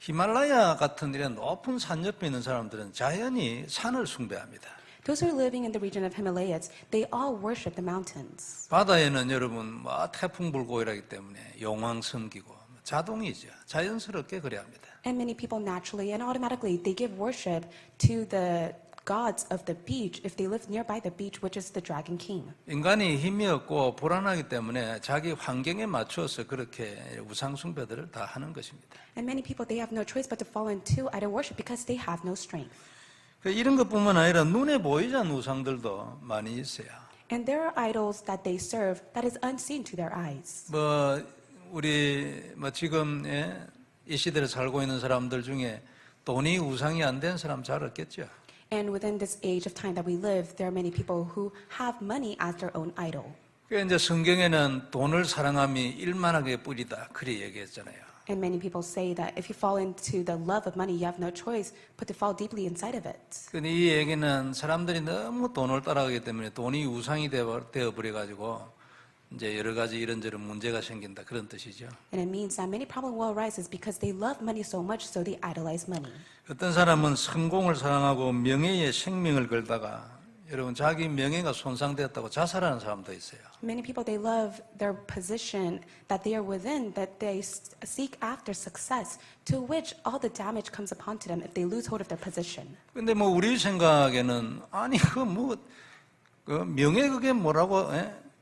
히말라야 같은 이런 높은 산 옆에 있는 사람들은 자연히 산을 숭배합니다. Those who are living in the region of Himalayas, they all worship the mountains. 바다에는 여러분 뭐 태풍 불고 이러기 때문에 용왕 섬기고 자동이죠. 자연스럽게 그래야 합니다. And many people naturally and automatically, they give worship to the gods of the beach if they live nearby the beach, which is the Dragon King. 인간이 힘이 없고 불안하기 때문에 자기 환경에 맞춰서 그렇게 우상 숭배들을 다 하는 것입니다. And many people, they have no choice but to fall into idol worship because they have no strength. 이런 것뿐만 아니라 눈에 보이지 않는 우상들도 많이 있어요. And there are idols that they serve that is unseen to their eyes. 우리 지금 이 시대를 살고 있는 사람들 중에 돈이 우상이 안 된 사람 잘 없겠죠. And within this age of time that we live, there are many people who have money as their own idol. 이제 성경에는 돈을 사랑함이 일만하게 뿌리다 그리 얘기했잖아요. And many people say that if you fall into the love of money, you have no choice but to fall deeply inside of it. 근데 이 얘기는 사람들이 너무 돈을 따라가기 때문에 돈이 우상이 되어버려가지고 이제 여러 가지 이런저런 문제가 생긴다 그런 뜻이죠. And it means that many problems will arise because they love money so much, so they idolize money. 어떤 사람은 성공을 사랑하고 명예에 생명을 걸다가 여러분 자기 명예가 손상되었다고 자살하는 사람도 있어요. Many people, they love their position that they are within, that they seek after success, to which all the damage comes upon to them if they lose hold of their position. 근데 우리 생각에는 아니 그 명예 그게 뭐라고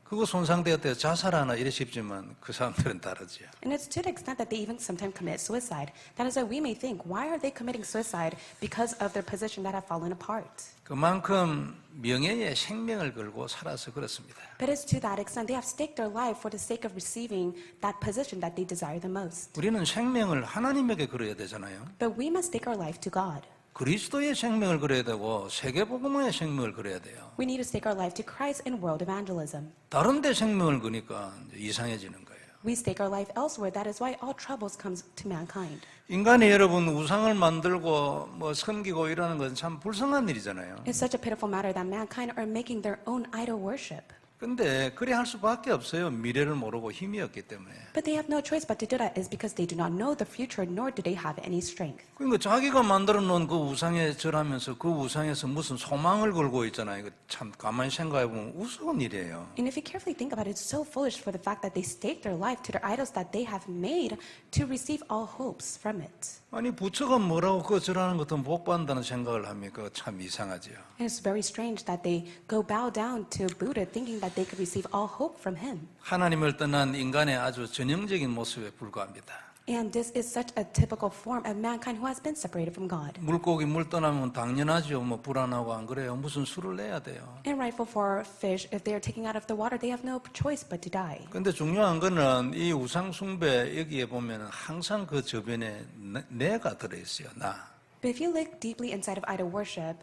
그거 손상되었대요 자살하나 이래 싶지만 그 사람들은 다르죠. And it's to the extent that they even sometimes commit suicide. That is why we may think, why are they committing suicide? Because of their position that have fallen apart. 그만큼 명예에 생명을 걸고 살아서 그렇습니다. But it's to that extent they have staked their life for the sake of receiving that position that they desire the most. 우리는 생명을 하나님에게 걸어야 되잖아요. But we must stake our life to God. 그리스도의 생명을 걸어야 되고 세계복음의 생명을 걸어야 돼요. We need to stake our life to Christ in world evangelism. 다른 데 생명을 거니까 이상해지는 거예요. We stake our life elsewhere. That is why all troubles comes to mankind. 인간이 여러분 우상을 만들고 섬기고 이러는 건 참 불쌍한 일이잖아요. It's such a pitiful matter that mankind are making their own idol worship. 근데 그래 할 수밖에 없어요. 미래를 모르고 힘이 없기 때문에. But they have no choice but to do that is because they do not know the future, nor do they have any strength. 그러니까 자기가 만들어 놓은 그 우상에 절하면서 그 우상에서 무슨 소망을 걸고 있잖아요. 이거 참 가만히 생각해 보면 우스운 일이에요. And if you carefully think about it, it's so foolish for the fact that they stake their life to the idols that they have made to receive all hopes from it. 아니 부처가 뭐라고 그거 절하는 것도 복 받는다는 생각을 하면 그거 참 이상하죠. And it's very strange that they go bow down to Buddha thinking that they could receive all hope from him. 하나님을 떠난 인간의 아주 전형적인 모습에 불과합니다. And this is such a typical form of mankind who has been separated from God. 물고기 물 떠나면 당연하죠. 불안하고 안 그래요. 무슨 수를 내야 돼요. And rightful for fish, if they are taken out of the water, they have no choice but to die. 근데 중요한 거는 이 우상 숭배 여기에 보면 항상 그 저변에 내가 들어있어요. 나. But if you look deeply inside of idol worship,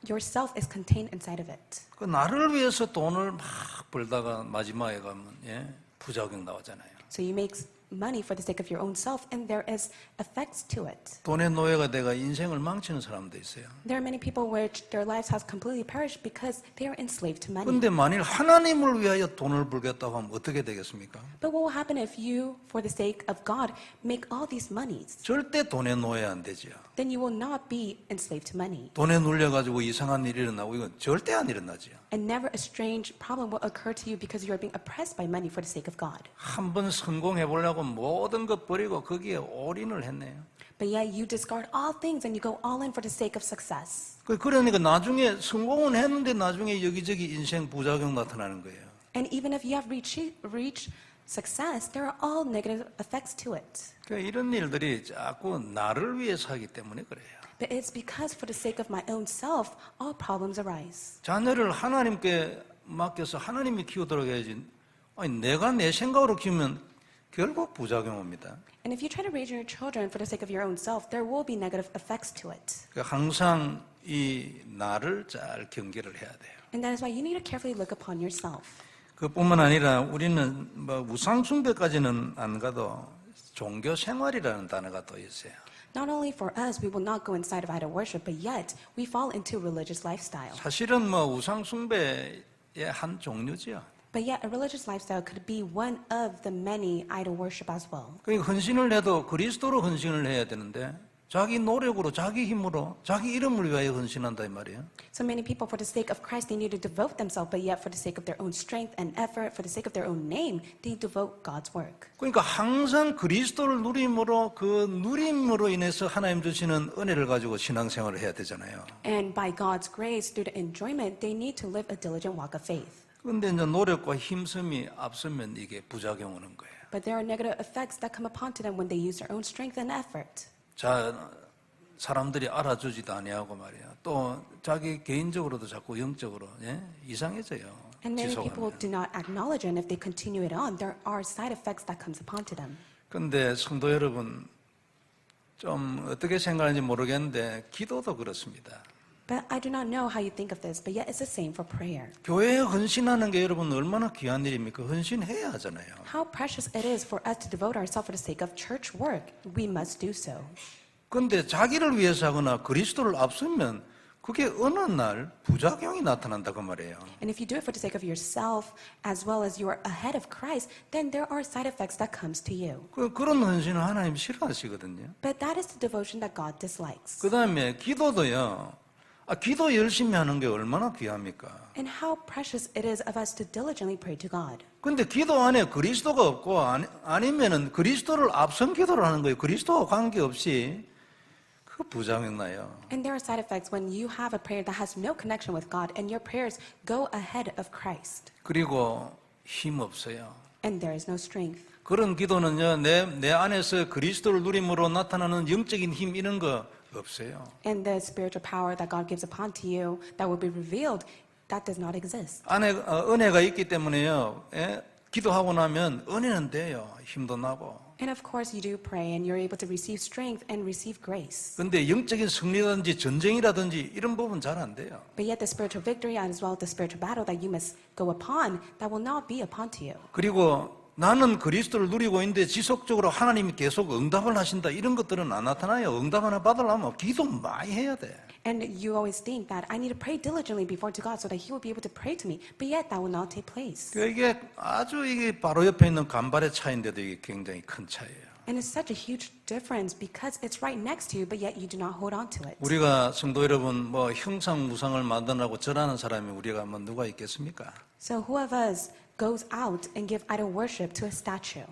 yourself is contained inside of it. 그 나를 위해서 돈을 막 벌다가 마지막에 가면 부작용 나오잖아요. So you make money for the sake of your own self, and there is effects to it. 돈의 노예가 돼가 인생을 망치는 사람도 있어요. There are many people which their lives has completely perished because they are enslaved to money. 근데 만일 하나님을 위하여 돈을 벌겠다고 하면 어떻게 되겠습니까? But what will happen if you, for the sake of God, make all these monies? 절대 돈의 노예 안 되죠. Then you will not be enslaved to money. 돈에 눌려가지고 이상한 일이 일어나고 이건 절대 안 일어나죠. And never a strange problem will occur to you because you are being oppressed by money for the sake of God. 한번 성공해 보려고 모든 것 버리고 거기에 올인을 했네요. But yet you discard all things and you go all in for the sake of success. 그러니까 나중에 성공은 했는데 나중에 여기저기 인생 부작용 나타나는 거예요. And even if you have reached success, there are all negative effects to it. 그러니까 이런 일들이 자꾸 나를 위해서 하기 때문에 그래요. But it's because for the sake of my own self, all problems arise. 자녀를 하나님께 맡겨서 하나님이 키우도록 해야지. 아니 내가 내 생각으로 키우면 결국 부작용 옵니다. And if you try to raise your children for the sake of your own self, there will be negative effects to it. 그러니까 항상 이 나를 잘 경계를 해야 돼요. And that is why you need to carefully look upon yourself. 그뿐만 아니라 우리는 우상 숭배까지는 안 가도 종교 생활이라는 단어가 또 있어요. Not only for us, we will not go inside of idol worship, but yet we fall into religious lifestyle. 사실은 우상 숭배의 한 종류지요. But yet, a religious lifestyle could be one of the many idol worship as well. 그러니까 헌신을 해도 그리스도로 헌신을 해야 되는데 자기 노력으로, 자기 힘으로, 자기 이름을 위하여 헌신한다 이 말이에요. So many people, for the sake of Christ, they need to devote themselves, but yet for the sake of their own strength and effort, for the sake of their own name, they devote God's work. 그러니까 항상 그리스도를 누림으로 그 누림으로 인해서 하나님 주시는 은혜를 가지고 신앙생활을 해야 되잖아요. And by God's grace, through the enjoyment, they need to live a diligent walk of faith. 그런데 이제 노력과 힘씀이 앞서면 이게 부작용 오는 거예요. But there are negative effects that come upon to them when they use their own strength and effort. 자, 사람들이 알아주지도 아니하고 말이야. 또 자기 개인적으로도 자꾸 영적으로 이상해져요. And many people 지속하면. do not acknowledge it, and if they continue it on, there are side effects that comes upon to them. 그런데 성도 여러분, 좀 어떻게 생각하는지 모르겠는데 기도도 그렇습니다. But I do not know how you think of this, but yet it's the same for prayer. 교회에 헌신하는 게 여러분 얼마나 귀한 일입니까? 헌신해야 하잖아요. How precious it is for us to devote ourselves for the sake of church work. We must do so. 그런데 자기를 위해서 하거나 그리스도를 앞서면 그게 어느 날 부작용이 나타난다 그 말이에요. And if you do it for the sake of yourself, as well as you are ahead of Christ, then there are side effects that comes to you. 그런 헌신을 하나님 싫어하시거든요. But that is the devotion that God dislikes. 그 다음에 기도도요. 기도 열심히 하는 게 얼마나 귀합니까? And how precious it is of us to diligently pray to God. 근데 기도 안에 그리스도가 없고 아니면은 그리스도를 앞선 기도를 하는 거예요. 그리스도와 관계없이 그 부작용 나요. And there are side effects when you have a prayer that has no connection with God and your prayers go ahead of Christ. 그리고 힘 없어요. And there is no strength. 그런 기도는요. 내 안에서 그리스도를 누림으로 나타나는 영적인 힘 이런 거 없어요. And the spiritual power that God gives upon to you that will be revealed, that does not exist. 안에 은혜가 있기 때문에요. 기도하고 나면 은혜는 돼요. 힘도 나고. And of course you do pray and you're able to receive strength and receive grace. 근데 영적인 승리라든지 전쟁이라든지 이런 부분 잘 안 돼요. But yet the spiritual victory as well as the spiritual battle that you must go upon, that will not be upon to you. 그리고 나는 그리스도를 누리고 있는데 지속적으로 하나님이 계속 응답을 하신다 이런 것들은 안 나타나요. 응답 하나 받으려면 기도 많이 해야 돼. And you always think that I need to pray diligently before to God so that He will be able to pray to me. But yet that will not take place. 이게 아주 이게 바로 옆에 있는 간발의 차이인데도 이게 굉장히 큰 차이예요. And it's such a huge difference because it's right next to you, but yet you do not hold on to it. 우리가 성도 여러분 뭐 형상무상을 만들라고 절하는 사람이 우리가 뭐 누가 있겠습니까? So who of us goes out and give idol worship to a statue?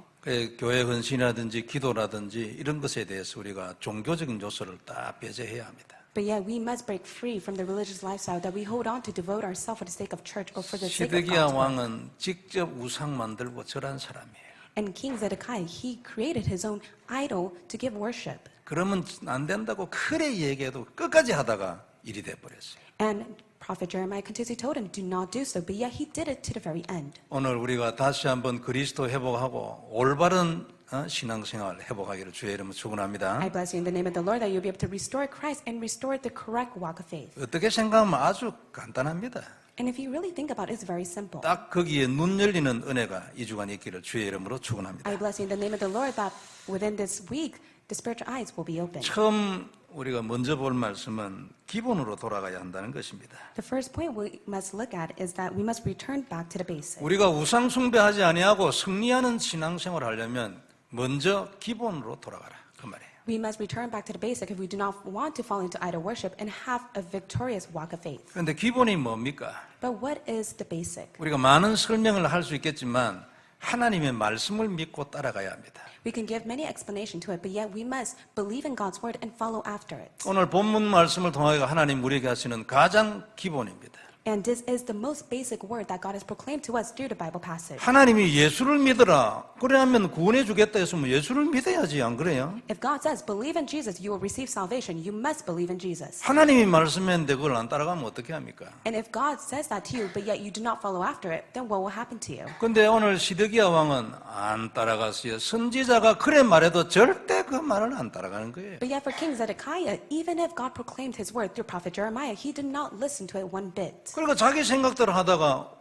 교회 헌신이라든지 기도라든지 이런 것에 대해서 우리가 종교적인 요소를 다 배제해야 합니다. But yet we must break free from the religious lifestyle that we hold on to devote ourselves for the sake of church or for the sake of 시드기야 God's work. 왕은 직접 우상 만들고 절한 사람이에요. And King Zedekiah, he created his own idol to give worship. 그러면 안 된다고 그래 얘기해도 끝까지 하다가 일이 돼버렸어요. And Prophet Jeremiah continuously told him, do not do so, but yet he did it to the very end. 오늘 우리가 다시 한번 그리스도 회복하고 올바른 신앙생활 회복하기를 주의 이름으로 축원합니다. I bless you in the name of the Lord that you'll be able to restore Christ and restore the correct walk of faith. 어떻게 생각하면 아주 간단합니다. And if you really think about it, it's very simple. 딱 거기에 눈 열리는 은혜가 이 주간 있기를 주의 이름으로 축원합니다. I bless you in the name of the Lord that within this week, the spiritual eyes will be open. 처음 우리가 먼저 볼 말씀은 기본으로 돌아가야 한다는 것입니다. The first point we must look at is that we must return back to the basics. 우리가 우상 숭배하지 아니하고 승리하는 신앙생활을 하려면 먼저 기본으로 돌아가라 그 말이에요. We must return back to the basic if we do not want to fall into idol worship and have a victorious walk of faith. 그런데 기본이 뭡니까? But what is the basic? 우리가 많은 설명을 할 수 있겠지만 하나님의 말씀을 믿고 따라가야 합니다. We can give many explanations to it, but yet we must believe in God's word and follow after it. 오늘 본문 말씀을 통하여 하나님 우리에게 하시는 가장 기본입니다. And this is the most basic word that God has proclaimed to us through the Bible passage. 하나님이 예수를 믿으라 그래야면 구원해 주겠다 했으면 예수를 믿어야지 안 그래요? If God says, believe in Jesus, you will receive salvation, you must believe in Jesus. 하나님이 말씀했는데 그걸 안 따라가면 어떻게 합니까? And if God says that to you, but yet you do not follow after it, then what will happen to you? 근데 오늘 시드기야 왕은 안 따라갔어요. 선지자가 그래 말해도 절대 그 말을 안 따라가는 거예요. But yet for King Zedekiah, even if God proclaimed his word through prophet Jeremiah, he did not listen to it one bit. 그러니까 자기 생각대로 하다가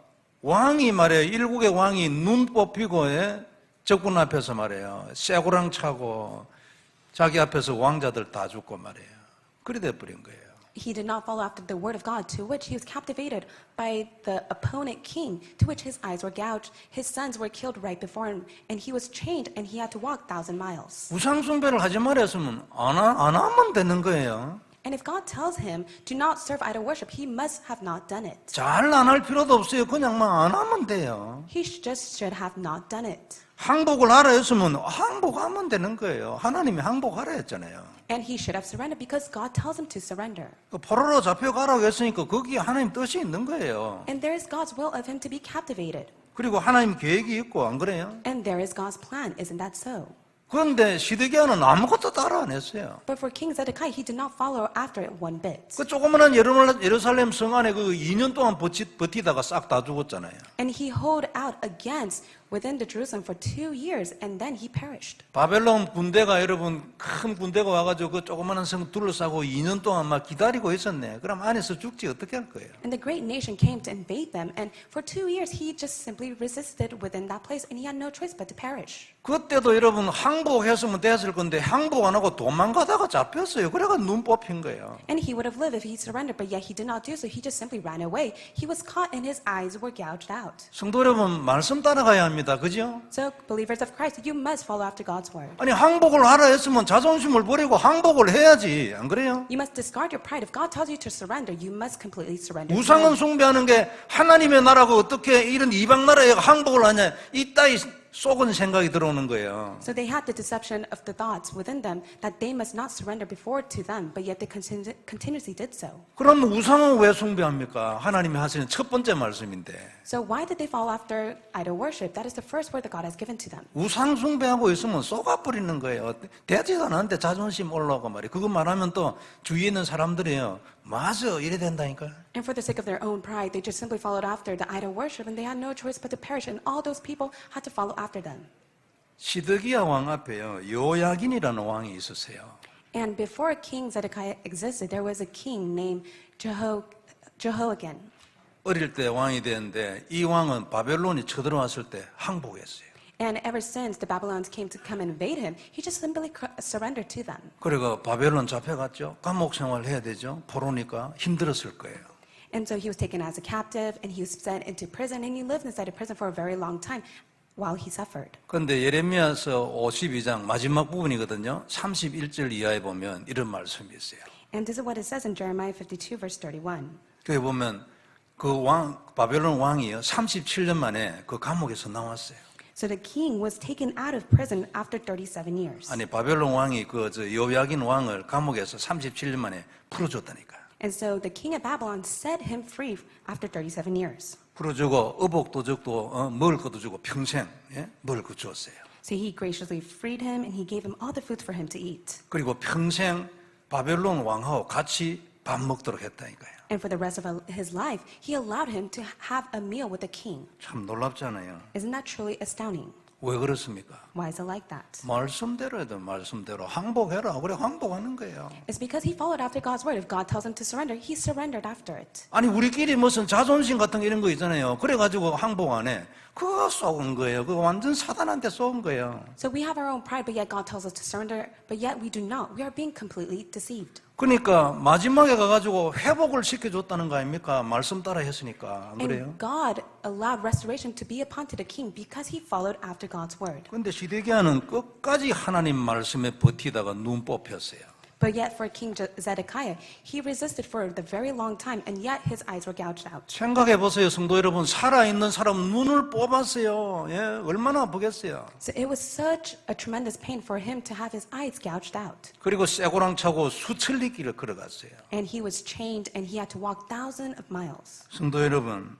왕이 말해요. 일국의 왕이 눈 뽑히고 적군 앞에서 말해요. 쇠고랑 차고 자기 앞에서 왕자들 다 죽고 말해요. 그래 돼버린 거예요. He did not follow after the word of God, to which he was captivated by the opponent king, to which his eyes were gouged, his sons were killed right before him, and he was chained, and he had to walk 1,000 miles. 우상 숭배를 하지 말았으면 안 하면 되는 거예요. And if God tells him, do not serve idol worship, he must have not done it. 잘 안 할 필요도 없어요. 그냥만 안 하면 돼요. He just should have not done it. 항복을 하라 했으면 항복하면 되는 거예요. 하나님이 항복하라 했잖아요. And he should have surrendered because God tells him to surrender. 포로로 잡혀가라고 했으니까 거기에 하나님 뜻이 있는 거예요. And there is God's will of him to be captivated. 그리고 하나님 계획이 있고 안 그래요? And there is God's plan. Isn't that so? 그런데 시드기야는 아무것도 따라 안 했어요. But for King Zedekiah, he did not follow after it one bit. 그 조그마한 예루살렘 성 안에 그 2년 동안 버티다가 싹 다 죽었잖아요. And he held out against within the Jerusalem for 2 years, and then he perished. 바벨론 군대가 여러분 큰 군대가 와가지고 그 조그마한 성 둘러싸고 2년 동안 막 기다리고 있었네. 그럼 안에서 죽지 어떻게 할 거예요? And the great nation came to invade them, and for 2 years he just simply resisted within that place, and he had no choice but to perish. 그때도 여러분 항복했으면 됐을 건데 항복 안 하고 도망가다가 잡혔어요. 그래가 눈 뽑힌 거예요. And he would have lived if he surrendered, but yet he did not do so. He just simply ran away. He was caught, and his eyes were gouged out. 성도 여러분 말씀 따라가야 합니다. 그죠? So, believers of Christ, you must follow after God's word. 아니 항복을 하라 했으면 자존심을 버리고 항복을 해야지. 안 그래요? You must discard your pride. If God tells you to surrender, you must completely surrender. to 우상은 Him. 숭배하는 게 하나님의 나라고 어떻게 이런 이방 나라에 항복을 하냐. 이따위 속은 생각이 들어오는 거예요. So they had the deception of the thoughts within them that they must not surrender before to them, but yet they continuously did so. 그럼 우상은 왜 숭배합니까? 하나님이 하시는 첫 번째 말씀인데. So why did they fall after idol worship? That is the first word that God has given to them. 우상 숭배하고 있으면 쏘가버리는 거예요. 되지도 않았는데 자존심 올라오고 말이에요. 그거 말하면 또 주위에 있는 사람들이요. 맞아 이래 된다니까. And for the sake of their own pride, they just simply followed after the idol worship, and they had no choice but to perish, and all those people had to follow after them. 시드기야 왕 앞에요. 요야긴이라는 왕이 있었어요. And before King Zedekiah existed, there was a king named Jehoiakim. 어릴 때 왕이 됐는데 이 왕은 바벨론이 쳐들어왔을 때 항복했어요. And ever since the Babylonians came to come and invade him, he just simply surrendered to them. 그리고 바벨론 잡혀갔죠. 감옥 생활 해야 되죠. 포로니까 힘들었을 거예요. And so he was taken as a captive, and he was sent into prison, and he lived inside a prison for a very long time while he suffered. 그런데 예레미야서 52장 마지막 부분이거든요. 31절 이하에 보면 이런 말씀이 있어요. And this is what it says in Jeremiah 52, verse 31. 거기 보면 그 왕, 바벨론 왕이요. 37년 만에 그 감옥에서 나왔어요. So the king was taken out of prison after 37 years. 아니 바벨론 왕이 그 요야긴 왕을 감옥에서 37년 만에 풀어줬다니까. And so the king of Babylon set him free after 37 years. 풀어주고 의복도 주고 먹을 것도 주고 평생 먹을 거 주었어요. So he graciously freed him, and he gave him all the foods for him to eat. 그리고 평생 바벨론 왕하고 같이 밥 먹도록 했다니까요. And for the rest of his life, he allowed him to have a meal with the king. 참 놀랍잖아요. Isn't that truly astounding? 왜 그렇습니까? Why is it like that? 말씀대로 해도 말씀대로 항복해라. 그래 항복하는 거예요. It's because he followed after God's word. If God tells him to surrender, he surrendered after it. 아니 우리끼리 무슨 자존심 같은 거 이런 거 있잖아요. 그래가지고 항복 안 해. 그거 쏘은 거예요. 그거 완전 사단한테 쏘은 거예요. So we have our own pride, but yet God tells us to surrender, but yet we do not. We are being completely deceived. 그러니까 마지막에 가가지고 회복을 시켜줬다는 거 아닙니까? 말씀 따라 했으니까. 안 그래요? And God allowed restoration to be upon to the king because he followed after God's word. 그런데 시드기야는 끝까지 하나님 말씀에 버티다가 눈 뽑혔어요. But yet for King Zedekiah, he resisted for the very long time, and yet his eyes were gouged out. 생각해 보세요, 성도 여러분. 살아있는 사람 눈을 뽑았어요. 예, 얼마나 아프겠어요. So it was such a tremendous pain for him to have his eyes gouged out. 그리고 쇠고랑 차고 수천리 길을 걸어갔어요. And he was chained, and he had to walk thousands of miles. 성도 여러분,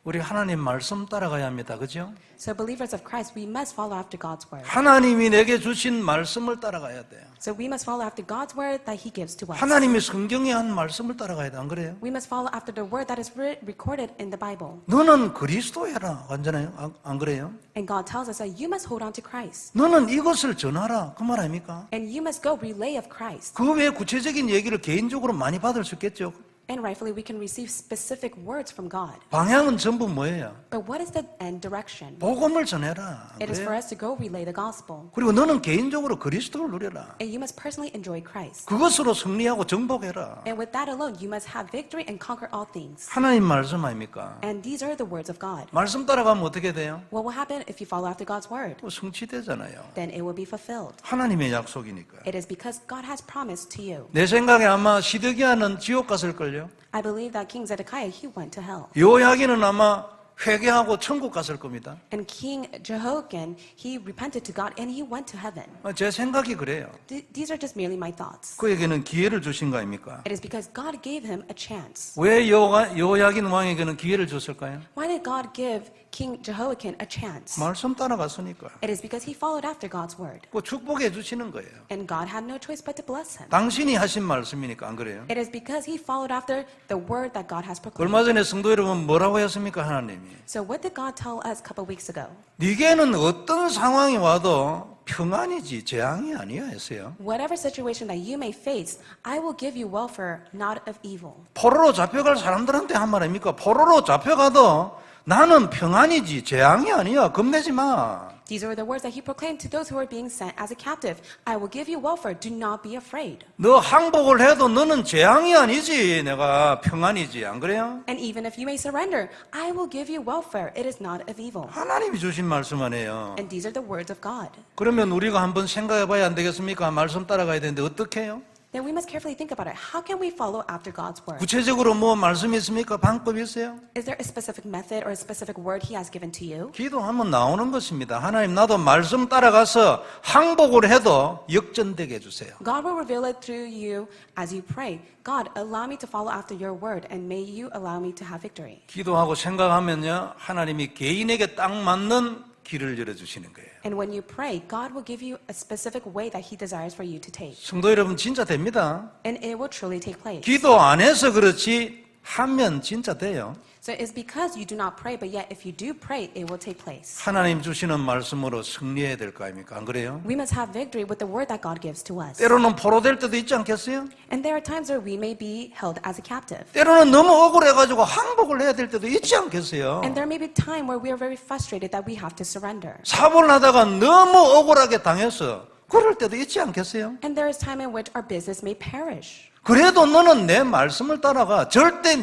우리 하나님 말씀 따라가야 합니다. 그죠? So believers of Christ, we must follow after God's word. 하나님이 내게 주신 말씀을 따라가야 돼요. So we must follow after God's word that he gives to us. 하나님이 성경에 한 말씀을 따라가야 돼. 안 그래요? We must follow after the word that is recorded in the Bible. 너는 그리스도야라. 완전해요? 안 그래요? And God tells us that you must hold on to Christ. 너는 이것을 전하라. 그 말 아닙니까? And you must go relay of Christ. 그 외에 구체적인 얘기를 개인적으로 많이 받을 수 있겠죠. And rightfully, we can receive specific words from God. 방향은 전부 뭐예요? But what is the end direction? 복음을 전해라. It is 그래요? for us to go relay the gospel. 그리고 너는 개인적으로 그리스도를 누려라. And you must personally enjoy Christ. 그것으로 승리하고 정복해라. And with that alone, you must have victory and conquer all things. 하나님 말씀 아닙니까? And these are the words of God. 말씀 따라가면 어떻게 돼요? What will happen if you follow after God's word? 또 성취되잖아요. Then it will be fulfilled. 하나님의 약속이니까. It is because God has promised to you. 내 생각에 아마 시드기야는 지옥 갔을걸요. I believe that King Zedekiah, he went to hell. 요야기는 아마 회개하고 천국 갔을 겁니다. And King Jehoiakim, he repented to God and he went to heaven. 제 생각이 그래요. These are just merely my thoughts. 그에게는 기회를 주신 거 아닙니까? It is because God gave him a chance. 왜 요야긴 왕에게는 기회를 줬을까요? Why did God give King Jehoiakim a chance? 말씀 따라갔으니까. It is because he followed after God's word. 그 축복해 주시는 거예요. And God had no choice but to bless him. 당신이 하신 말씀이니까 안 그래요? It is because he followed after the word that God has proclaimed. 얼마 전에 성도 여러분 뭐라고 했습니까 하나님이? So what did God tell us a couple weeks ago? 네게는 어떤 상황이 와도 평안이지 재앙이 아니야 했어요. Whatever situation that you may face, I will give you welfare, not of evil. 포로로 잡혀갈 사람들한테 한 말 아닙니까? 포로로 잡혀가도 나는 평안이지 재앙이 아니야. 겁내지 마. These were the words that he proclaimed to those who were being sent as a captive. I will give you welfare. Do not be afraid. 너 항복을 해도 너는 재앙이 아니지. 내가 평안이지. 안 그래요? And even if you may surrender, I will give you welfare. It is not of evil. 하나님이 주신 말씀 아니에요. And these are the words of God. 그러면 우리가 한번 생각해 봐야 안 되겠습니까? 말씀 따라가야 되는데 어떻게 해요? Then we must carefully think about it. How can we follow after God's word? 구체적으로 뭐 말씀이 있습니까? 방법이 있어요? Is there a specific method or a specific word he has given to you? 기도하면 나오는 것입니다. 하나님 나도 말씀 따라가서 항복을 해도 역전되게 해주세요. God will reveal it through you as you pray. God, allow me to follow after your word and may you allow me to have victory. 기도하고 생각하면요, 하나님이 개인에게 딱 맞는 길을 열어주시는 거예요. And when you pray, God will give you a specific way that he desires for you to take. 성도 여러분 진짜 됩니다. And it will truly take place. 기도 안 해서 그렇지 하면 진짜 돼요. So it's because you do not pray, but yet if you do pray, it will take place. 하나님 주시는 말씀으로 승리해야 될 거 아닙니까? 안 그래요? We must have victory with the word that God gives to us. 때로는 포로될 때도 있지 않겠어요? And there are times where we may be held as a captive. 때로는 너무 억울해가지고 항복을 해야 될 때도 있지 않겠어요? And there may be time where we are very frustrated that we have to surrender. 사업을 하다가 너무 억울하게 당해서 그럴 때도 있지 않겠어요? And there is time in which our business may perish. 그래도 너는 내 말씀을 따라가. 절대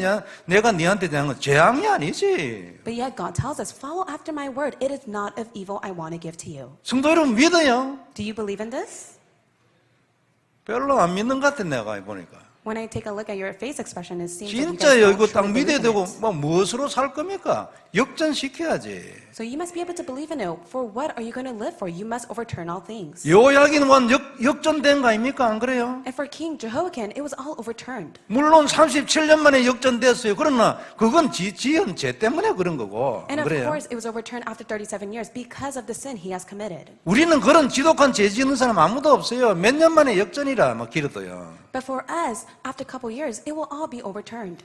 내가 네한테 대한 건 재앙이 아니지. But yet God tells us, follow after my word. It is not of evil I want to give to you. 성도 여러분 믿어요? Do you believe in this? 별로 안 믿는 것 같아 내가 보니까. When I take a look at your face expression, it seems like you guys 진짜요. don't 이거 딱 truly 믿어야 believe 되고 in it. 뭐 무엇으로 살 겁니까? 역전시켜야지. So you must be able to believe in it. For what are you going to live for? You must overturn all things. 요야기는 완 역전된 거 아닙니까? 안 그래요? And for King Jehoiakim, it was all overturned. 물론 37년 만에 역전됐어요. 그러나 그건 지은 죄 때문에 그런 거고. And 안 of 그래요? course, it was overturned after 37 years because of the sin he has committed. 우리는 그런 지독한 죄 지는 사람 아무도 없어요. 몇 년 만에 역전이라 막 길어도요. But for us, after a couple years, it will all be overturned.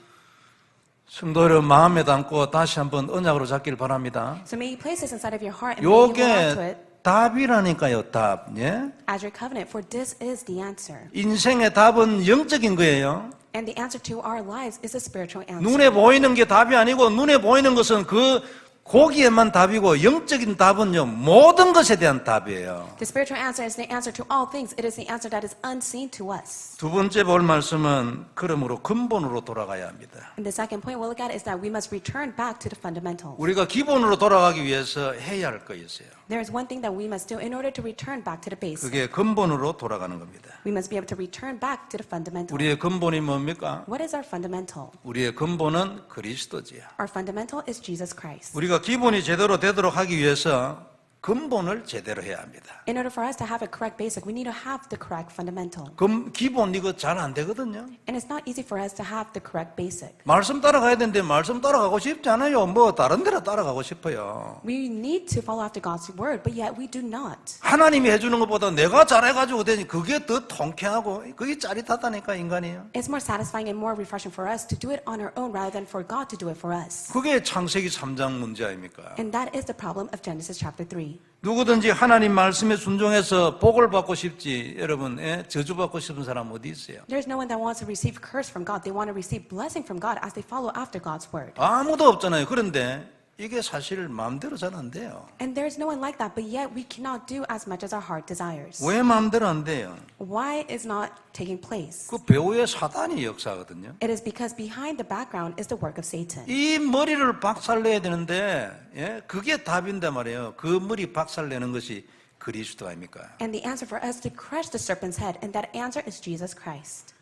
성도 여러분 마음에 담고 다시 한번 언약으로 잡기를 바랍니다. So may you place this inside of your heart and may you hold on to 요게 it 답이라니까요. 답. 예? as your covenant, for this is the answer. 인생의 답은 영적인 거예요. And the answer to our lives is a spiritual answer. 눈에 보이는 게 답이 아니고 눈에 보이는 것은 그 고기에만 답이고 영적인 답은요 모든 것에 대한 답이에요. The spiritual answer is the answer to all things. It is the answer that is unseen to us. 두 번째 볼 말씀은 그러므로 근본으로 돌아가야 합니다. And the second point we'll look at is that we must return back to the fundamentals. 우리가 기본으로 돌아가기 위해서 해야 할 거 있어요. There is one thing that we must do in order to return back to the base. 그게 근본으로 돌아가는 겁니다. We must be able to return back to the fundamental. 우리의 근본이 뭡니까? What is our fundamental? 우리의 근본은 그리스도지요. Our fundamental is Jesus Christ. 우리가 기본이 제대로 되도록 하기 위해서 근본을 제대로 해야 합니다. In order for us to have a correct basic, we need to have the correct fundamental. 기본 이거 잘 안 되거든요. And it's not easy for us to have the correct basic. 말씀 따라가야 되는데 말씀 따라가고 싶지 않아요. 뭐 다른 데로 따라가고 싶어요. We need to follow after God's word, but yet we do not. 하나님이 해주는 것보다 내가 잘해가지고 되니 그게 더 통쾌하고 그게 짜릿하다니까 인간이요. It's more satisfying and more refreshing for us to do it on our own rather than for God to do it for us. 그게 창세기 3장 문제 아닙니까? And that is the problem of Genesis chapter 3. 누구든지 하나님 말씀에 순종해서 복을 받고 싶지, 여러분, 저주받고 싶은 사람 어디 있어요? There's no one that wants to receive curse from God. They want to receive blessing from God as they follow after God's word. 아무도 없잖아요. 그런데 이게 사실 마음대로 잘 안 돼요. And there's no one like that, but yet we cannot do as much as our heart desires. 왜 마음대로 안 돼요? Why is not taking place? 그 배후에 사단이 역사거든요. It is because behind the background is the work of Satan. 이 머리를 박살내야 되는데, 그게 답인데 말이에요. 그 머리 박살내는 것이 그리스도 아닙니까? And the answer for us to crush the serpent's head, and that answer is Jesus Christ.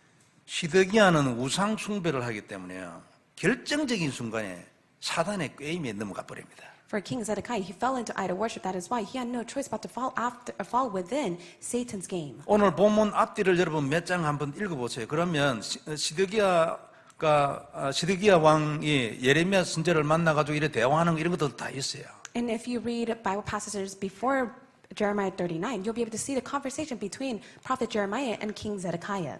시드기야는 우상 숭배를 하기 때문에요. 결정적인 순간에 사단의 꾀임에 넘어가 버립니다. For King Zedekiah, he fell into idol worship. That is why he had no choice but to fall within Satan's game. 오늘 본문 앞뒤를 여러분 몇 장 한번 읽어보세요. 그러면 시드기야 왕이 예레미야 선지자를 만나가지고 이래 대화하는 거 이런 것도 다 있어요. And if you read Bible passages before Jeremiah 39, you'll be able to see the conversation between Prophet Jeremiah and King Zedekiah.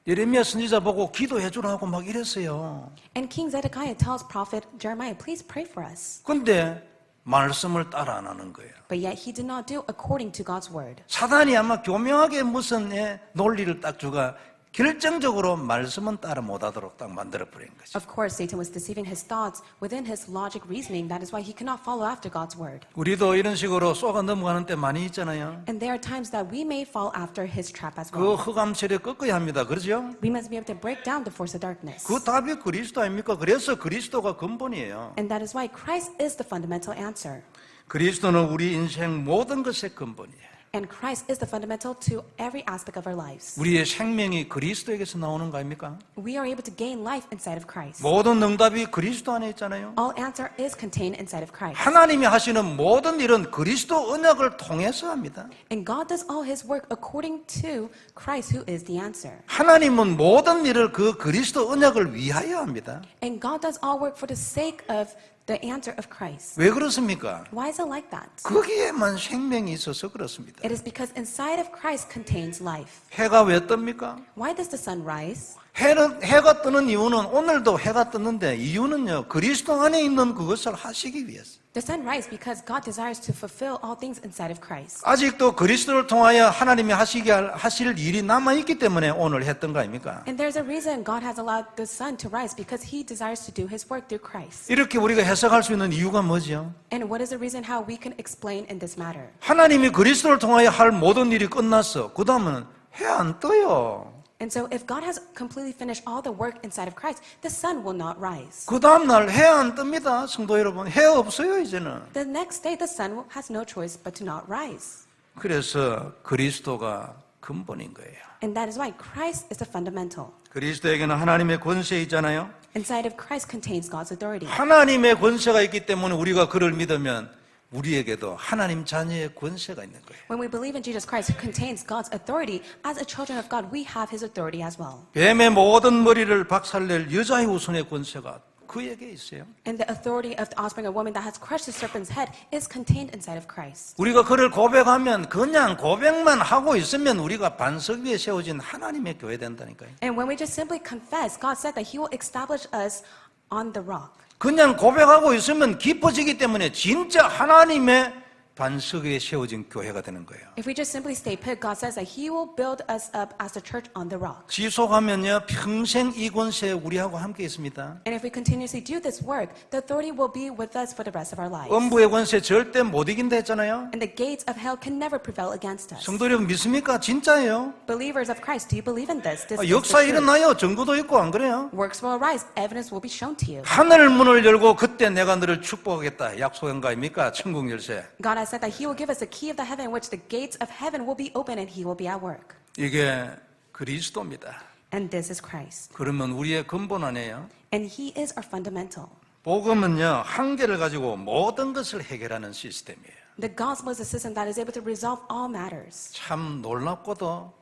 예레미야 선지자 보고 기도해 주라고 막 이랬어요. And King Zedekiah tells Prophet Jeremiah, please pray for us. 근데 말씀을 따라 안 하는 거예요. But yet he did not do according to God's word. 사단이 아마 교묘하게 무슨 논리를 딱 주가 결정적으로 말씀은 따라 못하도록 딱 만들어버린 거죠. Of course, Satan was deceiving his thoughts within his logic reasoning. That is why he could not follow after God's word. 우리도 이런 식으로 쏘가 넘어가는 때 많이 있잖아요. And there are times that we may fall after his trap as 그 well. 흑암 세력 꺾어야 합니다. 그렇죠? We must be able to break down the force of darkness. 그 답이 그리스도 아닙니까? 그래서 그리스도가 근본이에요. And that is why Christ is the fundamental answer. 그리스도는 우리 인생 모든 것의 근본이에요. And Christ is the fundamental to every aspect of our lives. 우리의 생명이 그리스도에게서 나오는 거 아닙니까? We are able to gain life inside of Christ. 모든 응답이 그리스도 안에 있잖아요. All answer is contained inside of Christ. 하나님이 하시는 모든 일은 그리스도 언약을 통해서 합니다. And God does all his work according to Christ, who is the answer. 하나님은 모든 일을 그 그리스도 언약을 위하여 합니다. And God does all work for the sake of the answer of Christ. 왜 그렇습니까? Why is it like that? 거기에만 생명이 있어서 그렇습니다. It is because inside of Christ contains life. 해가 왜 뜹니까? Why does the sun rise? 해가 뜨는 이유는 오늘도 해가 떴는데 이유는요 그리스도 안에 있는 그것을 하시기 위해서. The sun rises because God desires to fulfill all things inside of Christ. 아직도 그리스도를 통하여 하나님이 하실 일이 남아 있기 때문에 오늘 했던 거 아닙니까? And there's a reason God has allowed the sun to rise because He desires to do His work through Christ. 이렇게 우리가 해석할 수 있는 이유가 뭐죠? And what is the reason how we can explain in this matter? 하나님이 그리스도를 통하여 할 모든 일이 끝났어. 그 다음은 해 안 떠요. And so if God has completely finished all the work inside of Christ, the sun will not rise. 그 다음날 해 안 뜹니다. 성도 여러분. 해 없어요 이제는. The next day, the sun has no choice but to not rise. 그래서 그리스도가 근본인 거예요. And that is why Christ is the fundamental. 그리스도에게는 하나님의 권세 있잖아요. Inside of Christ contains God's authority. 하나님의 권세가 있기 때문에 우리가 그를 믿으면 우리에게도 하나님 자녀의 권세가 있는 거예요. When we believe in Jesus Christ, who contains God's authority, as a children of God, we have His authority as well. 뱀의 모든 머리를 박살낼 여자의 후손의 권세가 그에게 있어요. And the authority of the offspring of woman that has crushed the serpent's head is contained inside of Christ. 우리가 그를 고백하면 그냥 고백만 하고 있으면 우리가 반석 위에 세워진 하나님의 교회 된다니까요. And when we just simply confess, God said that He will establish us on the rock. 그냥 고백하고 있으면 깊어지기 때문에 진짜 하나님의 반석 위에 세워진 교회가 되는 거예요. If we just simply stay put, God says that He will build us up as a church on the rock. 지속하면요 평생 이 권세 우리하고 함께 있습니다. And if we continuously do this work, the authority will be with us for the rest of our lives. 음부의 권세 절대 못 이긴다 했잖아요. And the gates of hell can never prevail against us. 성도 여러분 믿습니까? 진짜예요. Believers of Christ, do you believe in this? This is 역사 the truth. 일어나요. 증거도 있고 안 그래요? Works will arise. Evidence will be shown to you. 하늘 문을 열고 그때 내가 너를 축복하겠다. 약속한 거 아닙니까? 천국 열쇠. God has said that He will give us the key of the heaven, in which the gates of heaven will be open and He will be at work. 이게 그리스도입니다. And this is Christ. 그러면 우리의 근본 아니에요? And He is our fundamental. 복음은요 한계를 가지고 모든 것을 해결하는 시스템이에요. The gospel is a system that is able to resolve all matters. 참 놀랍고도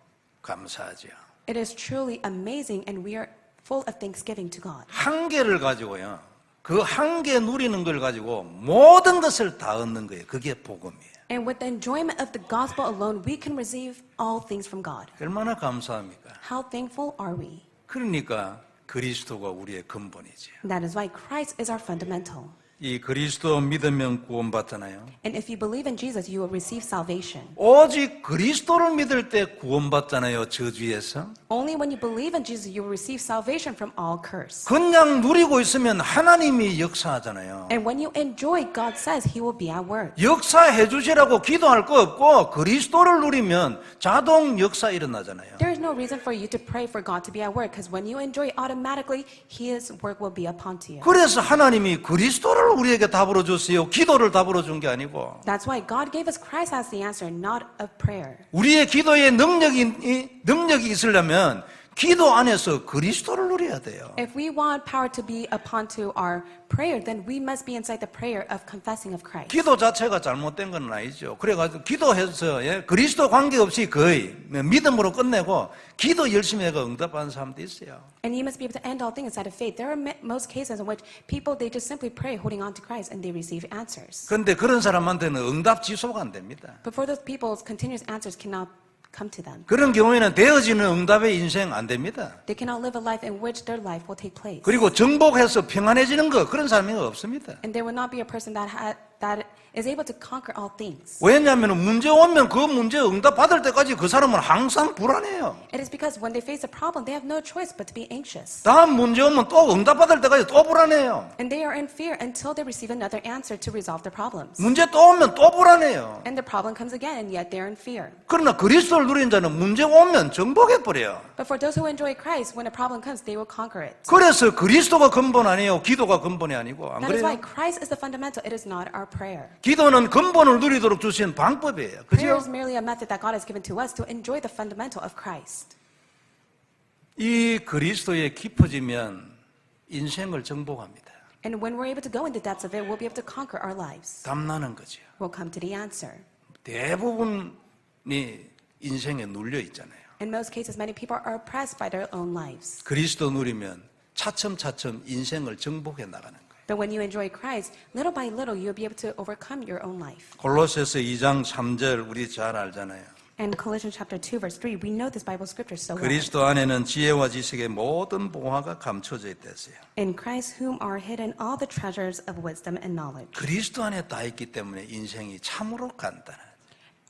감사하죠. It is truly amazing, and we are full of thanksgiving to God. 한계를 가지고요. 그 한계 누리는 걸 가지고 모든 것을 다 얻는 거예요. 그게 복음이에요. And with the enjoyment of the gospel alone, we can receive all things from God. 얼마나 감사합니까? How thankful are we? 그러니까 그리스도가 우리의 근본이죠. That is why Christ is our fundamental. 이 그리스도 믿으면 구원받잖아요. And if you believe in Jesus, you will receive salvation. 오직 그리스도를 믿을 때 구원받잖아요. 저주에서. Only when you believe in Jesus, you will receive salvation from all curse. 그냥 누리고 있으면 하나님이 역사하잖아요. And when you enjoy, God says He will be at work. 역사해 주시라고 기도할 거 없고 그리스도를 누리면 자동 역사 일어나잖아요. There is no reason for you to pray for God to be at work, because when you enjoy, automatically His work will be upon to you. 그래서 하나님이 그리스도를 우리에게 답으로 줬어요. 기도를 답으로 준 게 아니고. That's why God gave us Christ as the answer, not a prayer. 우리의 기도에 능력이 있으려면 기도 안에서 그리스도를 누려야 돼요. If we want power to be upon to our prayer, then we must be inside the prayer of confessing of Christ. 기도 자체가 잘못된 건 아니죠. 그래가지고 기도해서 그리스도 관계없이 거의 믿음으로 끝내고 기도 열심히 해가 응답하는 사람도 있어요. And you must be able to end all things inside of faith. There are most cases in which people, they just simply pray holding on to Christ and they receive answers. 그런데 그런 사람한테는 응답 지소가 안 됩니다. But for those people, continuous answers cannot come to them. 그런 경우에는 되어지는 응답의 인생 안 됩니다. They cannot live a life in which their life will take place. 그리고 정복해서 평안해지는 거 그런 사람이 없습니다. And there will not be a person that is able to conquer all things. 왜냐하면 문제 오면 그 문제 응답 받을 때까지 그 사람은 항상 불안해요. It is because when they face a problem, they have no choice but to be anxious. 다음 문제 오면 또 응답 받을 때까지 또 불안해요. And they are in fear until they receive another answer to resolve their problems. 문제 또 오면 또 불안해요. And the problem comes again, and yet they're in fear. 그러나 그리스도를 누린 자는 문제 오면 정복해버려요. But for those who enjoy Christ, when a problem comes, they will conquer it. 그래서 그리스도가 근본 아니에요. 기도가 근본이 아니고. 안 That is why 그래요? Christ is the fundamental. It is not our prayer. 기도는 근본을 누리도록 주신 방법이에요. Prayer 그죠? is merely a method that God has given to us to enjoy the fundamental of Christ. 이 그리스도에 깊어지면 인생을 정복합니다. And when we're able to go into depths of it, we'll be able to conquer our lives. 답나는 거죠. We'll come to the answer. 대부분이 인생에 눌려 있잖아요. In most cases, many people are oppressed by their own lives. 그리스도 누리면 차츰차츰 인생을 정복해 나가는 거예요. But when you enjoy Christ, little by little, you'll be able to overcome your own life. 골로새서 2장 3절 우리 잘 알잖아요. And Colossians chapter 2, verse 3, we know this Bible scripture so well. 그리스도 안에는 지혜와 지식의 모든 보화가 감춰져 있댔어요. In Christ whom are hidden all the treasures of wisdom and knowledge. 그리스도 안에 다 있기 때문에 인생이 참으로 간단해요.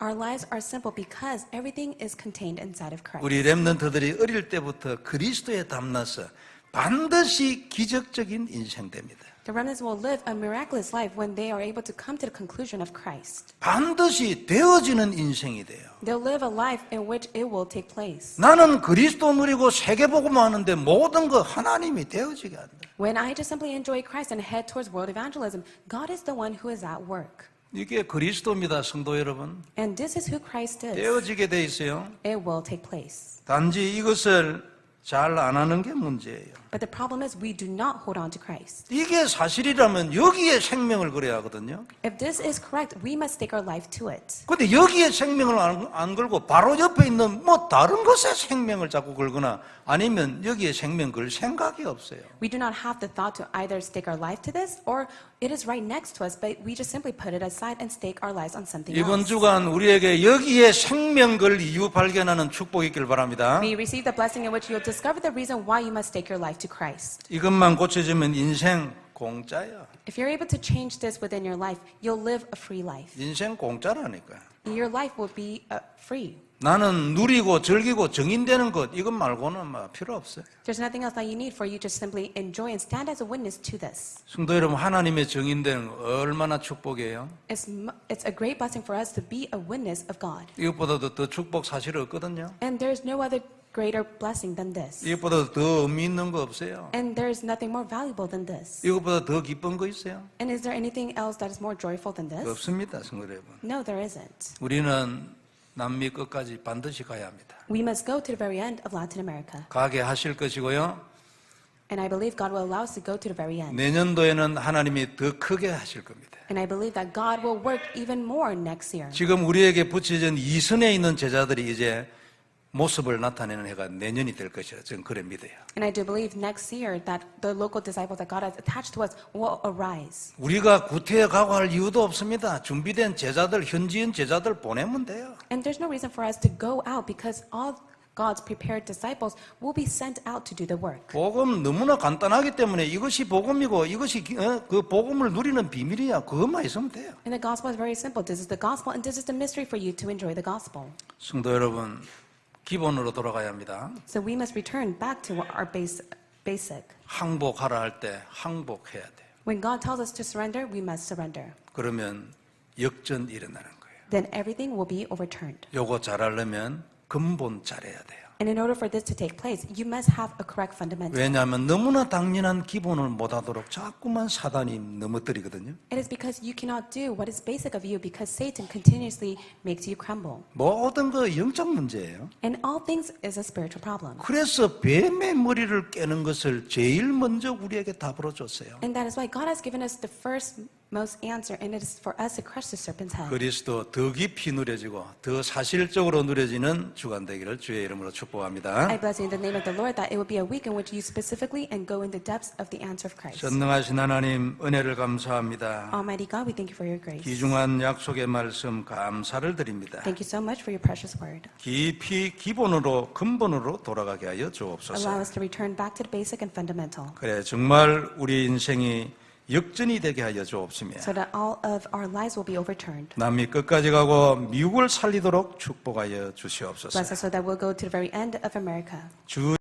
Our lives are simple because everything is contained inside of Christ. 우리 렘넌트들이 어릴 때부터 그리스도에 담나서 반드시 기적적인 인생 됩니다. The remnants will live a miraculous life when they are able to come to the conclusion of Christ. 반드시 되어지는 인생이 돼요. They'll live a life in which it will take place. 나는 그리스도 누리고 세계복음만 하는데 모든 거 하나님이 되어지게 한다. When I just simply enjoy Christ and head towards world evangelism, God is the one who is at work. 이게 그리스도입니다, 성도 여러분. And this is who Christ is. 되어지게 돼 있어요. It will take place. 단지 이것을 잘 안 하는 게 문제예요. But the problem is we do not hold on to Christ. 이게 사실이라면 여기에 생명을 걸어야 하거든요. If this is correct, we must stake our life to it. 근데 여기에 생명을 안 걸고 바로 옆에 있는 뭐 다른 것에 생명을 자꾸 걸거나 아니면 여기에 생명 걸 생각이 없어요. We do not have the thought to either stake our life to this or it is right next to us, but we just simply put it aside and stake our lives on something 이번 else. 주간 우리에게 여기에 생명 걸 이유 발견하는 축복이 있길 바랍니다. May you receive the blessing in which you'll discover the reason why you must stake your life to Christ. 이것만 고쳐지면 인생 공짜야. If you're able to change this within your life, you'll live a free life. 인생 공짜라니까. Your life will be free. 나는 누리고 즐기고 정인되는 것 이것 말고는 뭐 필요 없어요. There's nothing else that you need for you to simply enjoy and stand as a witness to this. 성도 여러분, 하나님의 정인되는 거 얼마나 축복이에요. It's a great blessing for us to be a witness of God. 이것보다도 더 축복 사실 없거든요. And there's no other greater blessing than this. 이것보다 더 의미 있는 거 없어요. And there's nothing more valuable than this. 이것보다 더 기쁜 거 있어요? And is there anything else that is more joyful than this? 없습니다, 성도 여러분. No, there isn't. 우리는 남미 끝까지 반드시 가야 합니다. We must go to the very end of Latin America. 가게 하실 것이고요. And I believe God will allow us to go to the very end. 내년도에는 하나님이 더 크게 하실 겁니다. And I believe that God will work even more next year. 지금 우리에게 붙여진 이선에 있는 제자들이 이제 모습을 나타내는 해가 내년이 될 것이라 저는 그래 믿어요. And I do believe next year that the local disciples that God has attached to us will arise. 우리가 구태여 가고 할 이유도 없습니다. 준비된 제자들, 현지인 제자들 보내면 돼요. And there's no reason for us to go out because all God's prepared disciples will be sent out to do the work. 복음 너무나 간단하기 때문에 이것이 복음이고 이것이 그 복음을 누리는 비밀이야. 그것만 있으면 돼요. And the gospel is very simple. This is the gospel, and this is the mystery for you to enjoy the gospel. 성도 여러분, 기본으로 돌아가야 합니다. So we must return back to our basic. 항복하라 할 때 항복해야 돼요. When God tells us to surrender, we must surrender. 그러면 역전 일어나는 거예요. Then everything will be overturned. 요거 잘하려면 근본 잘해야 돼요. And in order for this to take place, you must have a correct fundamental. 왜냐하면 너무나 당연한 기본을 못하도록 자꾸만 사단이 넘어뜨리거든요. It is because you cannot do what is basic of you because Satan continuously makes you crumble. 모든 거 영적 문제예요. And all things is a spiritual problem. 그래서 뱀의 머리를 깨는 것을 제일 먼저 우리에게 답으로 줬어요. And that is why God has given us the first most answer, and it is for us to crush the serpent's head. 그리스도 더 깊이 누려지고 더 사실적으로 누려지는 주간 되기를 주의 이름으로 축복합니다. I bless you in the name of the Lord that it will be a week in which you specifically and go in the depths of the answer of Christ. 전능하신 하나님 은혜를 감사합니다. Almighty God, we thank you for your grace. 귀중한 약속의 말씀 감사를 드립니다. Thank you so much for your precious word. 깊이 기본으로 근본으로 돌아가게 하여 Allow 주옵소서. us to return back to the basic and fundamental 그래 정말 우리 인생이 역전이 되게 하여 주옵시며 so that all of our lives will be overturned. 남미 끝까지 가고 미국을 살리도록 축복하여 주시옵소서. Bless us so that we'll go to the very end of America. 주